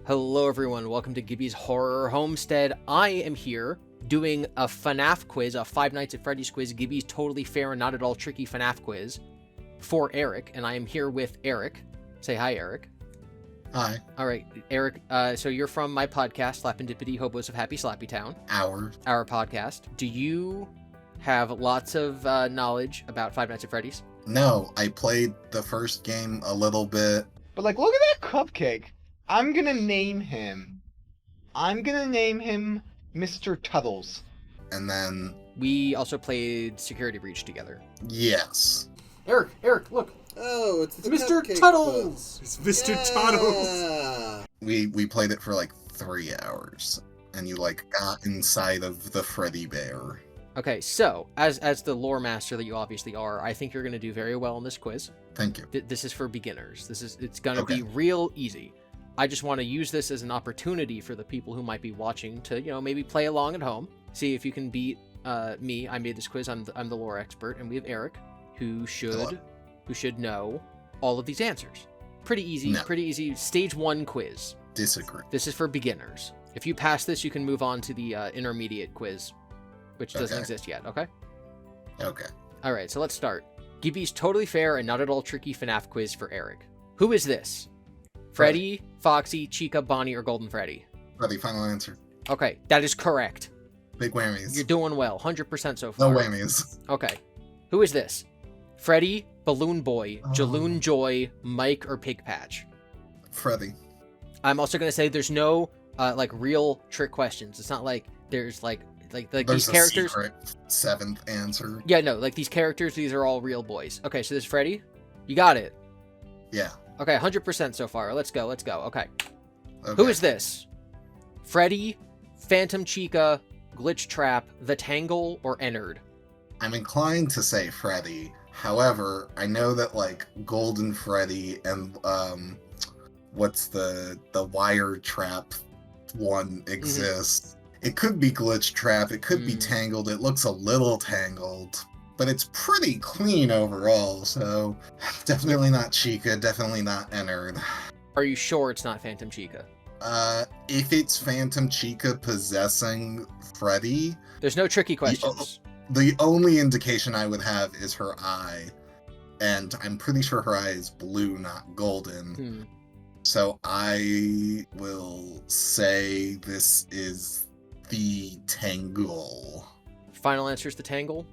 Hello everyone, welcome to GiBi's Horror Homestead. I am here doing a FNAF quiz, a Five Nights at Freddy's quiz, GiBi's totally fair and not at all tricky FNAF quiz for Eric, and I am here with Eric. Say hi, Eric. Hi. Alright, Eric, so you're from my podcast, Slappin' Hobos of Happy Slappy Town. Our podcast. Do you have lots of knowledge about Five Nights at Freddy's? No, I played the first game a little bit. But like, look at that cupcake. I'm gonna name him Mr. Tuddles. And then... We also played Security Breach together. Yes. Eric, look. Oh, it's the Mr. cupcake Tuddles! buzz. It's Mr. Tuddles! We played it for like 3 hours. And you like got inside of the Freddy Bear. Okay, so, as the lore master that you obviously are, I think you're going to do very well in this quiz. Thank you. This is for beginners. It's going to Okay. be real easy. I just want to use this as an opportunity for the people who might be watching to, maybe play along at home. See if you can beat me. I made this quiz. I'm the lore expert, and we have Eric, who should know all of these answers. Pretty easy. No. Pretty easy. Stage 1 quiz. Disagree. This is for beginners. If you pass this, you can move on to the intermediate quiz, which doesn't Okay. exist yet. Okay. Okay. All right, so let's start. GiBi's totally fair and not at all tricky FNAF quiz for Eric. Who is this? Freddy, Foxy, Chica, Bonnie, or Golden Freddy? Freddy, final answer. Okay, that is correct. Big whammies. You're doing well. 100% so far. No whammies. Okay. Who is this? Freddy, Balloon Boy, Jaloon Joy, Mike, or Pig Patch? Freddy. I'm also going to say there's no, real trick questions. It's not like there's, these There's characters... a secret 7th answer. Yeah, no, these characters, these are all real boys. Okay, so this is Freddy? You got it. Yeah. Okay, 100% so far. Let's go. Okay. Okay. Who is this? Freddy, Phantom Chica, Glitch Trap, The Tangle, or Ennard? I'm inclined to say Freddy. However, I know that like Golden Freddy and what's the wire trap one exists. It could be Glitch Trap, it could be Tangled, it looks a little tangled, but it's pretty clean overall, so definitely not Chica, definitely not Ennard. Are you sure it's not Phantom Chica? If it's Phantom Chica possessing Freddy, There's no tricky questions. the only indication I would have is her eye, and I'm pretty sure her eye is blue, not golden. So I will say this is the Tangle. Final answer is The Tangle?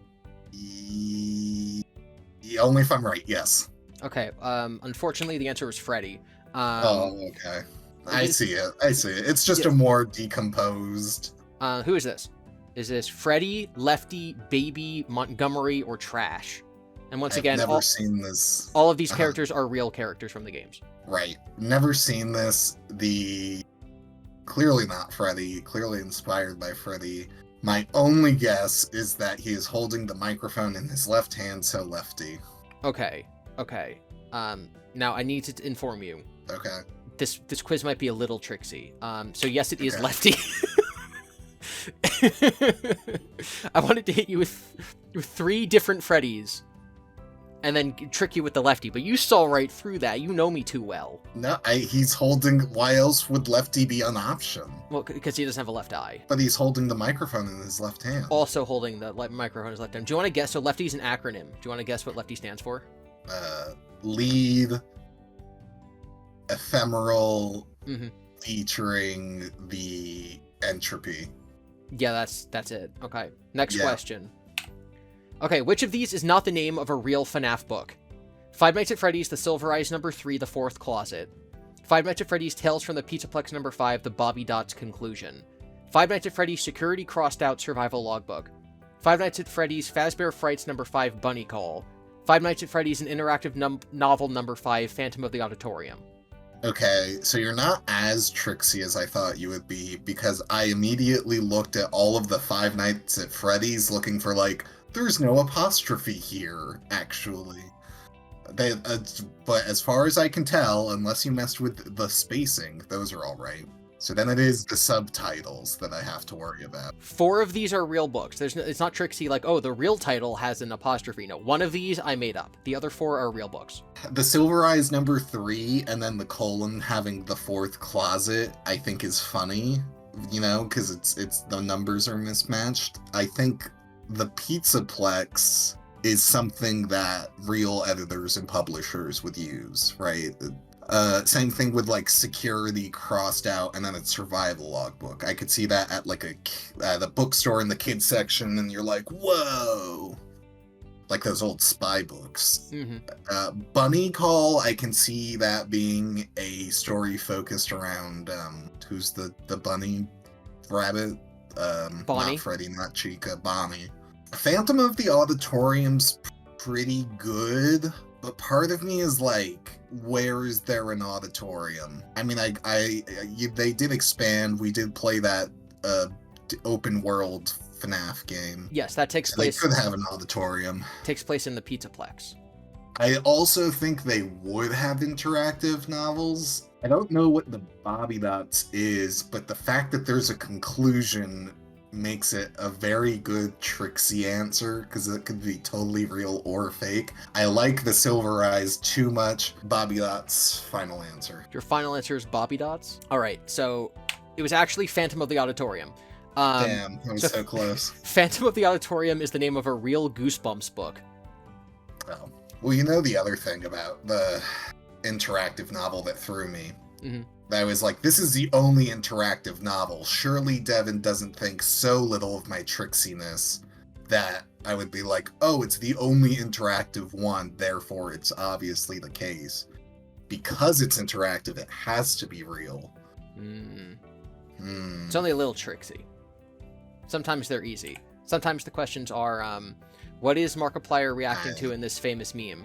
Only if I'm right, yes. Okay, unfortunately the answer was Freddy. Okay. I see it. It's just a more decomposed... Who is this? Is this Freddy, Lefty, Baby, Montgomery, or Trash? And once again, I've never seen this. all of these characters are real characters from the games. Right. Never seen this. Clearly not Freddy, clearly inspired by Freddy. My only guess is that he is holding the microphone in his left hand, so Lefty. Okay. Now I need to inform you. Okay. This quiz might be a little tricksy. So yes, it is Okay. Lefty. I wanted to hit you with 3 different Freddys, and then trick you with the Lefty, but you saw right through that. You know me too well. No, he's holding... Why else would Lefty be an option? Well, because he doesn't have a left eye. But he's holding the microphone in his left hand. Also holding the microphone in his left hand. Do you want to guess? So Lefty's an acronym. Do you want to guess what Lefty stands for? Lead, ephemeral, Mm-hmm. featuring the entropy. Yeah, that's it. Okay. Next Yeah. question. Okay, which of these is not the name of a real FNAF book? Five Nights at Freddy's, The Silver Eyes number 3, The Fourth Closet. Five Nights at Freddy's, Tales from the Pizzaplex number 5, The Bobby Dots Conclusion. Five Nights at Freddy's, Security Crossed Out Survival Logbook. Five Nights at Freddy's, Fazbear Frights number 5, Bunny Call. Five Nights at Freddy's, an interactive novel number 5, Phantom of the Auditorium. Okay, so you're not as tricksy as I thought you would be, because I immediately looked at all of the Five Nights at Freddy's looking for, like, there's no apostrophe here, actually. But as far as I can tell, unless you messed with the spacing, those are all right. So then it is the subtitles that I have to worry about. 4 of these are real books. It's not tricksy like, oh, the real title has an apostrophe. No, 1 of these I made up. The other 4 are real books. The Silver Eyes number 3 and then the colon having the 4th closet, I think is funny, you know, because it's the numbers are mismatched. I think the Pizzaplex is something that real editors and publishers would use, right? Same thing with like security crossed out and then it's survival logbook. I could see that at like the bookstore in the kids section, and you're like, whoa, like those old spy books. Bunny Call, I can see that being a story focused around who's the bunny rabbit? Bonnie. Not Freddy, not Chica, Bonnie. Phantom of the Auditorium's pretty good, but part of me is like, where is there an auditorium? I mean, they did expand. We did play that open world FNAF game. Yes, that takes So place. They could have an auditorium. Takes place in the Pizzaplex. I also think they would have interactive novels. I don't know what the Bobby Dots is, but the fact that there's a conclusion makes it a very good tricksy answer, because it could be totally real or fake. I like the Silver Eyes too much. Bobby Dots, final answer. Your final answer is Bobby Dots? Alright, so it was actually Phantom of the Auditorium. Damn, that was so close. Phantom of the Auditorium is the name of a real Goosebumps book. Oh. Well, you know the other thing about the interactive novel that threw me? I was like, this is the only interactive novel. Surely Devin doesn't think so little of my tricksiness that I would be like, oh, it's the only interactive one, therefore it's obviously the case. Because it's interactive, it has to be real. It's only a little tricksy. Sometimes they're easy. Sometimes the questions are, what is Markiplier reacting to in this famous meme?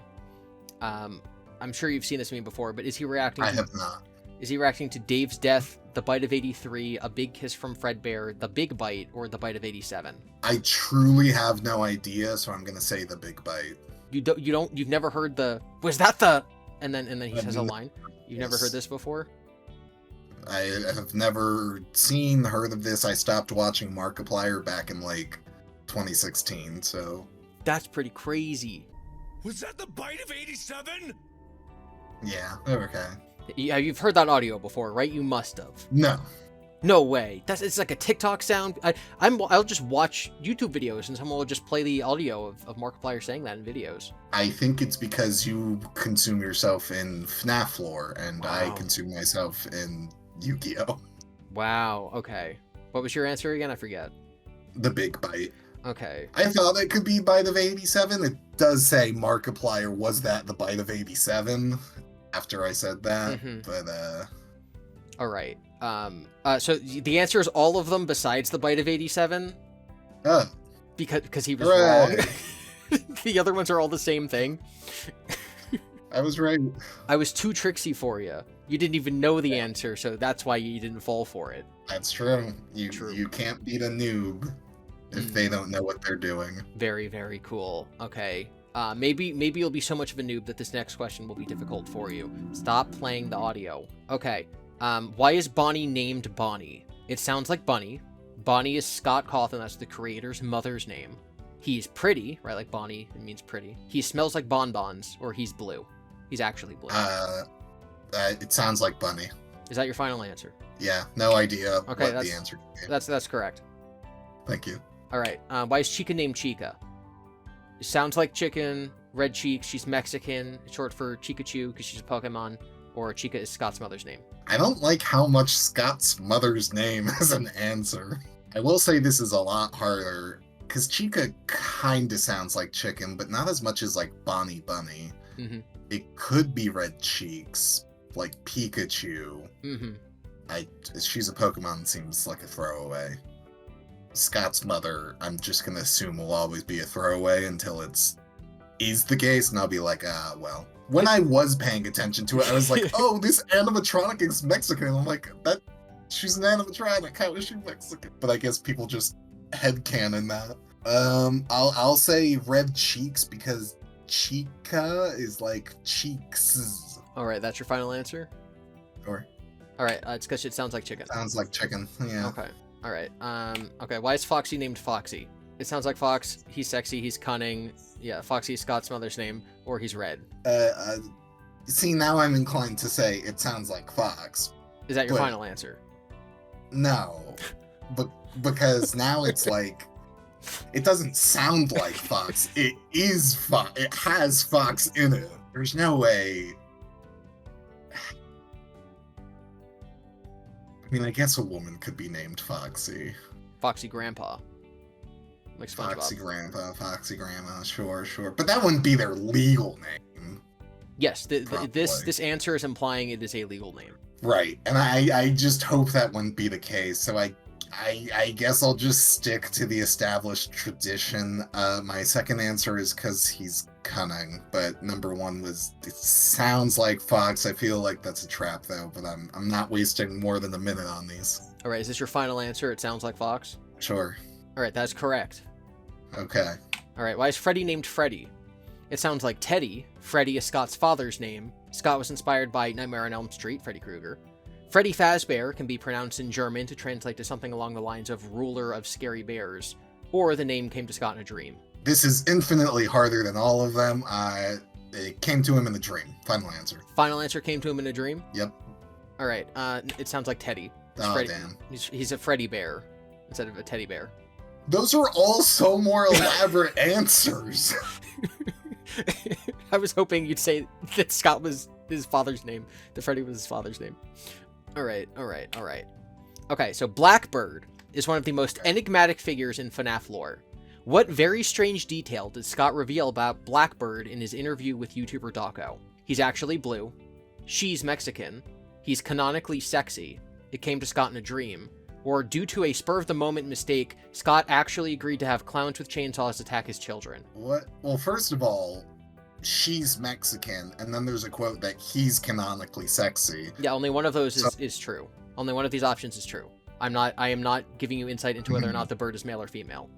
I'm sure you've seen this meme before, but is he reacting I have not. Is he reacting to Dave's death, the bite of 83, a big kiss from Fredbear, the big bite, or the bite of 87? I truly have no idea, so I'm gonna say the big bite. You've never heard the, was that the, and then he says a line? You've never heard this before? I have never heard of this. I stopped watching Markiplier back in like 2016, so. That's pretty crazy. Was that the bite of 87? Yeah, okay. Yeah, you've heard that audio before, right? You must have. No. No way. It's like a TikTok sound. I'll just watch YouTube videos and someone will just play the audio of Markiplier saying that in videos. I think it's because you consume yourself in FNAF lore, and Wow. I consume myself in Yu-Gi-Oh! Wow, okay. What was your answer again? I forget. The big bite. Okay. I thought it could be bite of 87. It does say Markiplier, was that the bite of 87? After I said that, but all right. So the answer is all of them besides the bite of 87. Because he was wrong. The other ones are all the same thing. I was right. I was too tricksy for you. You didn't even know the answer, so that's why you didn't fall for it. That's true. True. You can't beat a noob if they don't know what they're doing. Very, very cool. Okay. Maybe you'll be so much of a noob that this next question will be difficult for you. Stop playing the audio. Okay. Why is Bonnie named Bonnie? It sounds like Bunny. Bonnie is Scott Cawthon, that's the creator's mother's name. He's pretty, right? Like Bonnie, it means pretty. He smells like bonbons, or he's blue. He's actually blue. It sounds like Bunny. Is that your final answer? Yeah, no idea Okay, what that's, the answer could be. That's correct. Thank you. All right. Why is Chica named Chica? It sounds like chicken, red cheeks, she's Mexican, it's short for Chikachu because she's a Pokemon, or Chica is Scott's mother's name. I don't like how much Scott's mother's name is an answer. I will say this is a lot harder, because Chica kinda sounds like chicken, but not as much as like Bonnie Bunny. It could be red cheeks, like Pikachu. She's a Pokemon, seems like a throwaway. Scott's mother, I'm just gonna assume will always be a throwaway until is the case, and I'll be like, well. When I was paying attention to it, I was like, oh, this animatronic is Mexican. I'm like, she's an animatronic, how is she Mexican? But I guess people just headcanon that. I'll say red cheeks because Chica is like cheeks. All right, that's your final answer? Or All right, it's because it sounds like chicken. Sounds like chicken. Yeah. Okay. All right. Okay. Why is Foxy named Foxy? It sounds like Fox. He's sexy. He's cunning. Yeah. Foxy is Scott's mother's name, or he's red. See, now I'm inclined to say it sounds like Fox. Is that your But- final answer? No, but because now it's like it doesn't sound like Fox. It is Fox. It has Fox in it. There's no way. I mean, I guess a woman could be named Foxy. Foxy Grandpa. Like SpongeBob. Foxy Grandpa, Foxy Grandma, sure. But that wouldn't be their legal name. Yes. This Probably. answer is implying it is a legal name. Right, and I just hope that wouldn't be the case. So I guess I'll just stick to the established tradition. My second answer is because he's cunning, but number one was it sounds like Fox. I feel like that's a trap though, but I'm not wasting more than a minute on these. All right. Is this your final answer? It sounds like Fox. Sure. All right. That's correct. Okay. All right. Why is Freddy named Freddy? It sounds like Teddy. Freddy is Scott's father's name. Scott was inspired by Nightmare on Elm Street, Freddy Krueger. Freddy Fazbear can be pronounced in German to translate to something along the lines of ruler of scary bears, or the name came to Scott in a dream. This is infinitely harder than all of them. It came to him in a dream. Final answer. Final answer came to him in a dream? Yep. All right. It sounds like Teddy. It's Oh, Freddy. damn. He's a Freddy bear instead of a teddy bear. Those are all so more elaborate answers. I was hoping you'd say that Scott was his father's name, that Freddy was his father's name. All right. Okay, so Blackbird is one of the most enigmatic figures in FNAF lore. What very strange detail did Scott reveal about Blackbird in his interview with YouTuber Dawko? He's actually blue. She's Mexican. He's canonically sexy. It came to Scott in a dream. Or due to a spur-of-the-moment mistake, Scott actually agreed to have clowns with chainsaws attack his children. What? Well, first of all, she's Mexican, and then there's a quote that he's canonically sexy. Yeah, only one of those is true. Only one of these options is true. I am not giving you insight into whether or not the bird is male or female.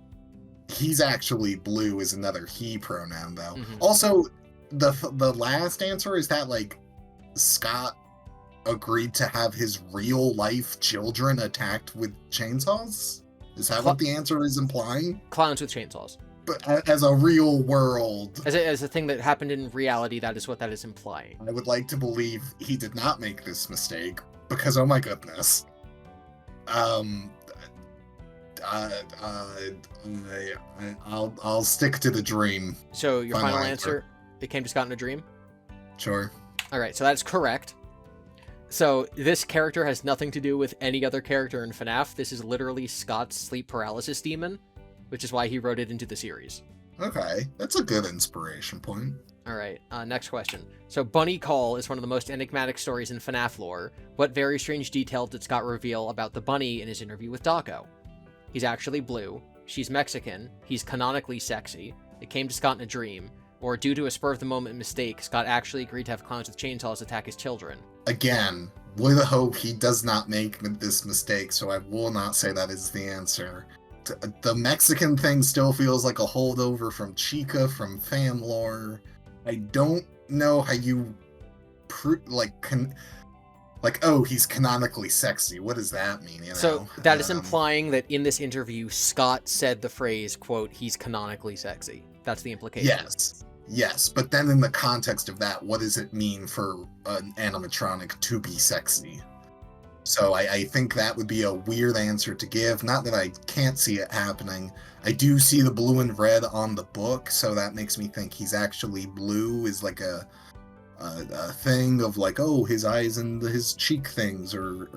He's actually blue is another he pronoun, though. Mhm. Also, the last answer is that, like, Scott agreed to have his real-life children attacked with chainsaws? Is that what the answer is implying? Clowns with chainsaws. But as a real world, As a thing that happened in reality, that is what that is implying. I would like to believe he did not make this mistake, because oh my goodness. I'll stick to the dream. So your Final final answer. answer, it came to Scott in a dream? Sure. Alright, so that's correct. So this character has nothing to do with any other character in FNAF. This is literally Scott's sleep paralysis demon, which is why he wrote it into the series. Okay, that's a good inspiration point. Alright, next question. So Bunny Call is one of the most enigmatic stories in FNAF lore. What very strange detail did Scott reveal about the bunny in his interview with Dawko? He's actually blue. She's Mexican. He's canonically sexy. It came to Scott in a dream. Or due to a spur-of-the-moment mistake, Scott actually agreed to have clowns with chainsaws attack his children. Again, with a hope he does not make this mistake, so I will not say that is the answer. The Mexican thing still feels like a holdover from Chica from fan lore. I don't know how you oh, he's canonically sexy. What does that mean? You know? So that is implying that in this interview, Scott said the phrase, quote, he's canonically sexy. That's the implication. Yes, but then in the context of that, what does it mean for an animatronic to be sexy? So I think that would be a weird answer to give. Not that I can't see it happening. I do see the blue and red on the book, so that makes me think he's actually blue is like a thing of like, oh, his eyes and his cheek things are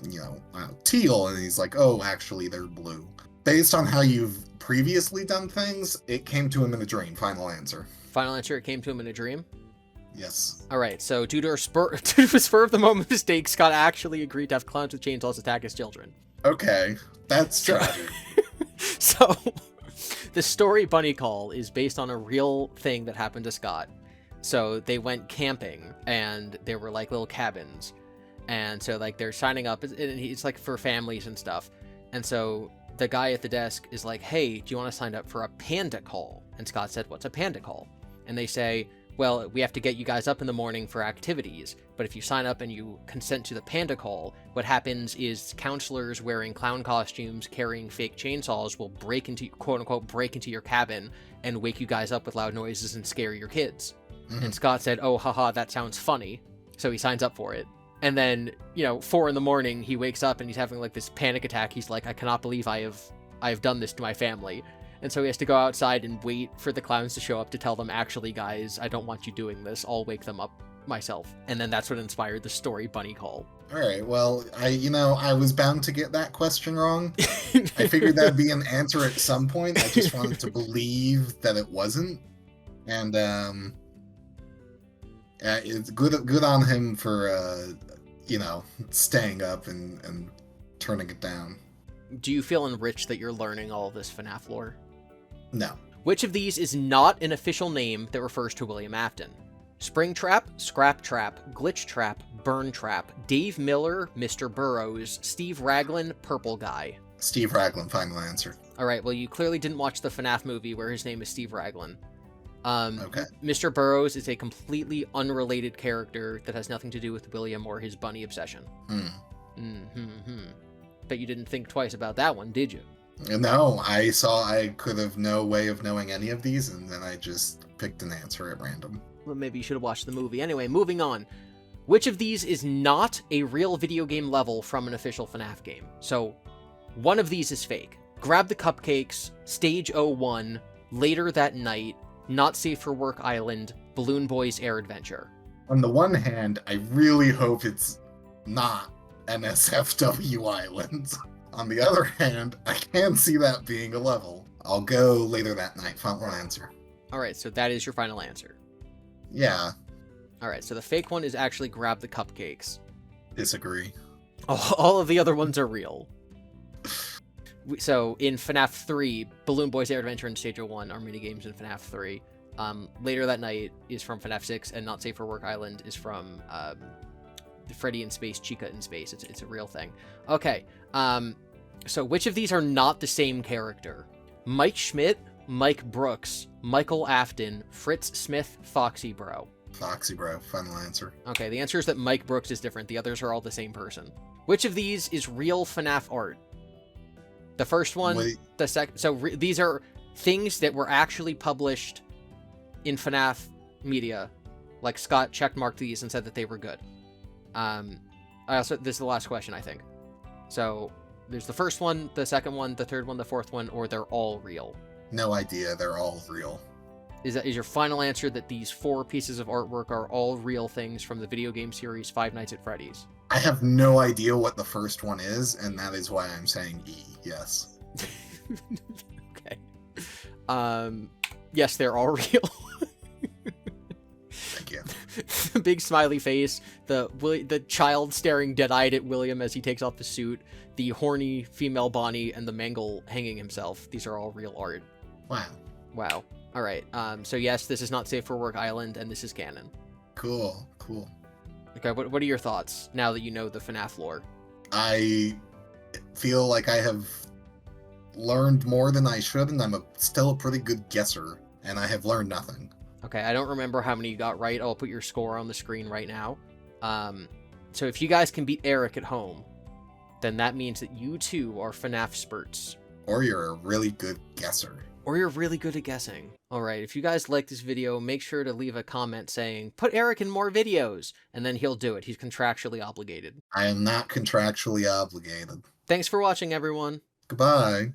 you know, teal, and he's like, oh, actually they're blue. Based on how you've previously done things, it came to him in a dream. Final answer. Final answer, it came to him in a dream? Yes. Alright, so due to a spur-of-the-moment mistake, Scott actually agreed to have clowns with chainsaws attack his children. Okay, that's tragic. So, the story Bunny Call is based on a real thing that happened to Scott. So, they went camping, and there were, like, little cabins. And so, like, they're signing up, and it's, like, for families and stuff. And so, the guy at the desk is like, hey, do you want to sign up for a panda call? And Scott said, what's a panda call? And they say, well, we have to get you guys up in the morning for activities, but if you sign up and you consent to the panda call, what happens is counselors wearing clown costumes, carrying fake chainsaws will break into, quote-unquote, break into your cabin and wake you guys up with loud noises and scare your kids. And Scott said, oh, haha, that sounds funny. So he signs up for it. And then, 4 a.m, he wakes up and he's having like this panic attack. He's like, I cannot believe I have done this to my family. And so he has to go outside and wait for the clowns to show up to tell them, actually, guys, I don't want you doing this. I'll wake them up myself. And then that's what inspired the story Bunny Call. All right, well, I was bound to get that question wrong. I figured that'd be an answer at some point. I just wanted to believe that it wasn't. And it's good on him for staying up and turning it down. Do you feel enriched that you're learning all of this FNAF lore? No. Which of these is not an official name that refers to William Afton? Springtrap, Scrap Trap, Glitch Trap, Burn Trap, Dave Miller, Mr. Burrows, Steve Raglan, Purple Guy. Steve Raglan, final answer. All right, well, you clearly didn't watch the FNAF movie where his name is Steve Raglan. Okay. Mr. Burrows is a completely unrelated character that has nothing to do with William or his bunny obsession. Bet you didn't think twice about that one, did you? No, I could have no way of knowing any of these, and then I just picked an answer at random. Well, maybe you should have watched the movie. Anyway, moving on. Which of these is not a real video game level from an official FNAF game? So, one of these is fake. Grab the Cupcakes, Stage 01, Later That Night, Not Safe for Work Island, Balloon Boys Air Adventure. On the one hand, I really hope it's not NSFW Island. On the other hand, I can see that being a level. I'll go Later That Night, final answer. Alright, so that is your final answer. Yeah. Alright, so the fake one is actually Grab the Cupcakes. Disagree. All of the other ones are real. So, in FNAF 3, Balloon Boys Air Adventure and Stage 01 are minigames in FNAF 3. Later That Night is from FNAF 6, and Not Safe for Work Island is from Freddy in Space, Chica in Space. It's a real thing. Okay, so which of these are not the same character? Mike Schmidt, Mike Brooks, Michael Afton, Fritz Smith, Foxy Bro. Foxy Bro, final answer. Okay, the answer is that Mike Brooks is different. The others are all the same person. Which of these is real FNAF art? The first one, the second. So these are things that were actually published in FNAF media. Like Scott checkmarked these and said that they were good. This is the last question, I think. So there's the first one, the second one, the third one, the fourth one, or they're all real. No idea. They're all real. Is your final answer that these 4 pieces of artwork are all real things from the video game series Five Nights at Freddy's? I have no idea what the first one is, and that is why I'm saying E. Yes. Okay. Yes, they're all real. Thank you. The big smiley face, the child staring dead-eyed at William as he takes off the suit, the horny female Bonnie, and the Mangle hanging himself. These are all real art. Wow. All right. So yes, this is Not Safe for Work Island, and this is canon. Cool. Okay. What are your thoughts now that you know the FNAF lore? I feel like I have learned more than I should, and I'm still a pretty good guesser, and I have learned nothing. Okay, I don't remember how many you got right. I'll put your score on the screen right now. So if you guys can beat Eric at home, then that means that you too are FNAF spurts. Or you're a really good guesser. Or you're really good at guessing. Alright, if you guys like this video, make sure to leave a comment saying, put Eric in more videos, and then he'll do it. He's contractually obligated. I am not contractually obligated. Thanks for watching, everyone. Goodbye.